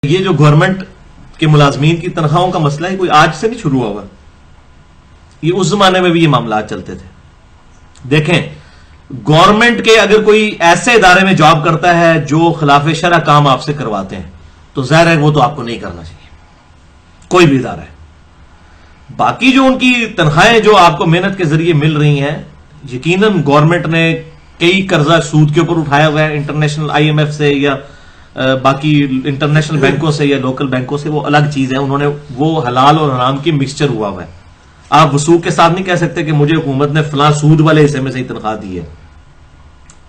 یہ جو گورنمنٹ کے ملازمین کی تنخواہوں کا مسئلہ ہے کوئی آج سے نہیں شروع ہوا ہوا، یہ اس زمانے میں بھی یہ معاملات چلتے تھے. دیکھیں گورنمنٹ کے اگر کوئی ایسے ادارے میں جاب کرتا ہے جو خلاف شرع کام آپ سے کرواتے ہیں تو ظاہر ہے وہ تو آپ کو نہیں کرنا چاہیے، کوئی بھی ادارہ ہے. باقی جو ان کی تنخواہیں جو آپ کو محنت کے ذریعے مل رہی ہیں، یقیناً گورنمنٹ نے کئی قرضہ سود کے اوپر اٹھایا ہوا ہے، انٹرنیشنل IMF سے یا باقی انٹرنیشنل بینکوں سے یا لوکل بینکوں سے، وہ الگ چیز ہے. انہوں نے وہ حلال اور حرام کی مکسچر ہوا ہوا ہے. آپ وثوق کے ساتھ نہیں کہہ سکتے کہ مجھے حکومت نے فلاں سود والے حصے میں سے ہی تنخواہ دی ہے،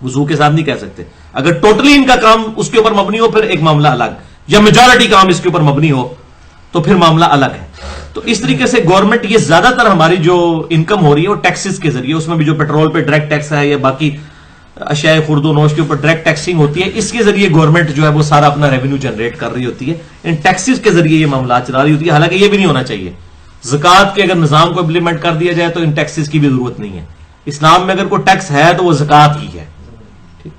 وثوق کے ساتھ نہیں کہہ سکتے. اگر ٹوٹلی ان کا کام اس کے اوپر مبنی ہو پھر ایک معاملہ الگ، یا میجورٹی کام اس کے اوپر مبنی ہو تو پھر معاملہ الگ ہے. تو اس طریقے سے گورنمنٹ یہ زیادہ تر ہماری جو انکم ہو رہی ہے وہ ٹیکسز کے ذریعے، اس میں بھی جو پیٹرول پہ ڈائریکٹ ٹیکس ہے یا باقی اشیاء خرد و نوش کے اوپر ڈائریکٹ ٹیکسنگ ہوتی ہے، اس کے ذریعے گورنمنٹ جو ہے وہ سارا اپنا ریونیو جنریٹ کر رہی ہوتی ہے، ان ٹیکسز کے ذریعے یہ معاملات چلا رہی ہوتی ہے. حالانکہ یہ بھی نہیں ہونا چاہیے. زکوٰۃ کے اگر نظام کو امپلیمنٹ کر دیا جائے تو ان ٹیکسز کی بھی ضرورت نہیں ہے. اسلام میں اگر کوئی ٹیکس ہے تو وہ زکوٰۃ کی ہے،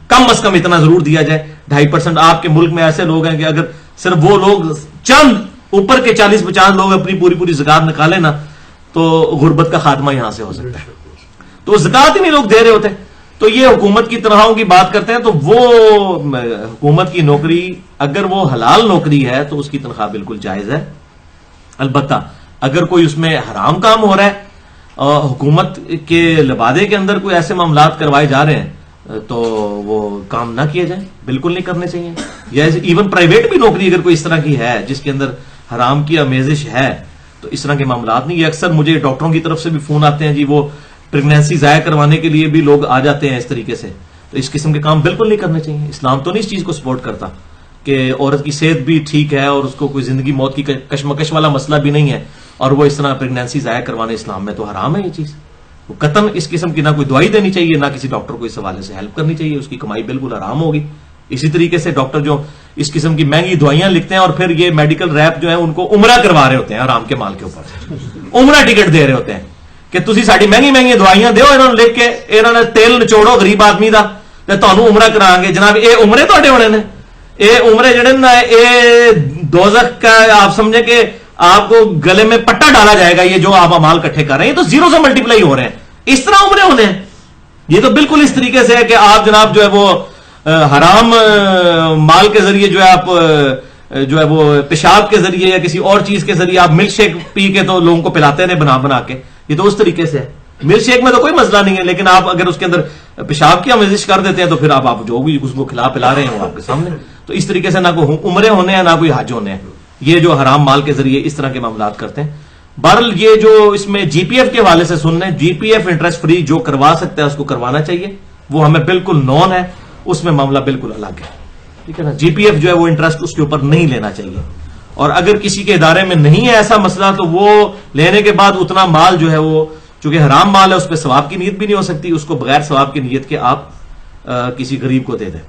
کم از کم اتنا ضرور دیا جائے. 2.5%. آپ کے ملک میں ایسے لوگ ہیں کہ اگر صرف وہ لوگ چند اوپر کے 40-50 لوگ اپنی پوری زکوٰۃ نکالے نا تو غربت کا خاتمہ یہاں سے ہو سکتا ہے. تو زکوٰۃ ہی نہیں لوگ دے رہے ہوتے. تو یہ حکومت کی تنخواہوں کی بات کرتے ہیں تو وہ حکومت کی نوکری اگر وہ حلال نوکری ہے تو اس کی تنخواہ بالکل جائز ہے. البتہ اگر کوئی اس میں حرام کام ہو رہا ہے اور حکومت کے لبادے کے اندر کوئی ایسے معاملات کروائے جا رہے ہیں تو وہ کام نہ کیے جائیں، بالکل نہیں کرنے چاہیے. یا ایون پرائیویٹ بھی نوکری اگر کوئی اس طرح کی ہے جس کے اندر حرام کی آمیزش ہے تو اس طرح کے معاملات نہیں. یہ اکثر مجھے ڈاکٹروں کی طرف سے بھی فون آتے ہیں، جی وہ پریگنینسی ضائع کروانے کے لیے بھی لوگ آ جاتے ہیں اس طریقے سے. تو اس قسم کے کام بالکل نہیں کرنے چاہیے. اسلام تو نہیں اس چیز کو سپورٹ کرتا کہ عورت کی صحت بھی ٹھیک ہے اور اس کو کوئی زندگی موت کی کشمکش والا مسئلہ بھی نہیں ہے اور وہ اس طرح پریگنینسی ضائع کروانے اسلام میں تو حرام ہے. یہ چیز وہ قطعاً اس قسم کی نہ کوئی دوائی دینی چاہیے نہ کسی ڈاکٹر کو اس حوالے سے ہیلپ کرنی چاہیے، اس کی کمائی بالکل حرام ہوگی. اسی طریقے سے ڈاکٹر جو اس قسم کی مہنگی دوائیاں لکھتے ہیں اور پھر یہ میڈیکل ریپ جو ہے ان کو عمرہ کروا رہے ہوتے ہیں حرام کے مال کے اوپر، عمرہ ٹکٹ دے رہے ہوتے ہیں کہ تسی ساڈی مہنگی دوائیاں دیو، انہوں نے لکھ کے انہوں نے تیل نچوڑو غریب آدمی دا تے تانوں عمرہ کرائیں گے. جناب اے عمرے تہاڈے ہونے نے، اے عمرے جڑے نا اے دوزخ کا آپ سمجھے کہ آپ کو گلے میں پٹا ڈالا جائے گا. یہ جو آپ امال کٹھے کر رہے ہیں یہ تو زیرو سے ملٹیپلائی ہو رہے ہیں، اس طرح عمرے ہونے ہیں. یہ تو بالکل اس طریقے سے ہے کہ آپ جناب جو ہے وہ حرام مال کے ذریعے جو ہے آپ جو ہے وہ پیشاب کے ذریعے یا کسی اور چیز کے ذریعے آپ ملک شیک پی کے تو لوگوں کو پلاتے رہے بنا کے. یہ تو اس طریقے سے ہے. ملک شیک میں تو کوئی مسئلہ نہیں ہے، لیکن آپ اگر اس کے اندر پیشاب کی آمیزش کر دیتے ہیں تو پھر آپ جو بھی اس کو کھلا پلا رہے ہیں وہ آپ کے سامنے. تو اس طریقے سے نہ کوئی عمرے ہونے ہیں نہ کوئی حج ہونے ہیں، یہ جو حرام مال کے ذریعے اس طرح کے معاملات کرتے ہیں. بہرحال یہ جو اس میں GPF کے حوالے سے سن لیں، GPF انٹرسٹ فری جو کروا سکتا ہے اس کو کروانا چاہیے، وہ ہمیں بالکل نون ہے، اس میں معاملہ بالکل الگ ہے. ٹھیک ہے نا. GPF جو ہے وہ انٹرسٹ اس کے اوپر نہیں لینا چاہیے. اور اگر کسی کے ادارے میں نہیں ہے ایسا مسئلہ تو وہ لینے کے بعد اتنا مال جو ہے وہ چونکہ حرام مال ہے اس پہ ثواب کی نیت بھی نہیں ہو سکتی، اس کو بغیر ثواب کی نیت کے آپ کسی غریب کو دے دیں.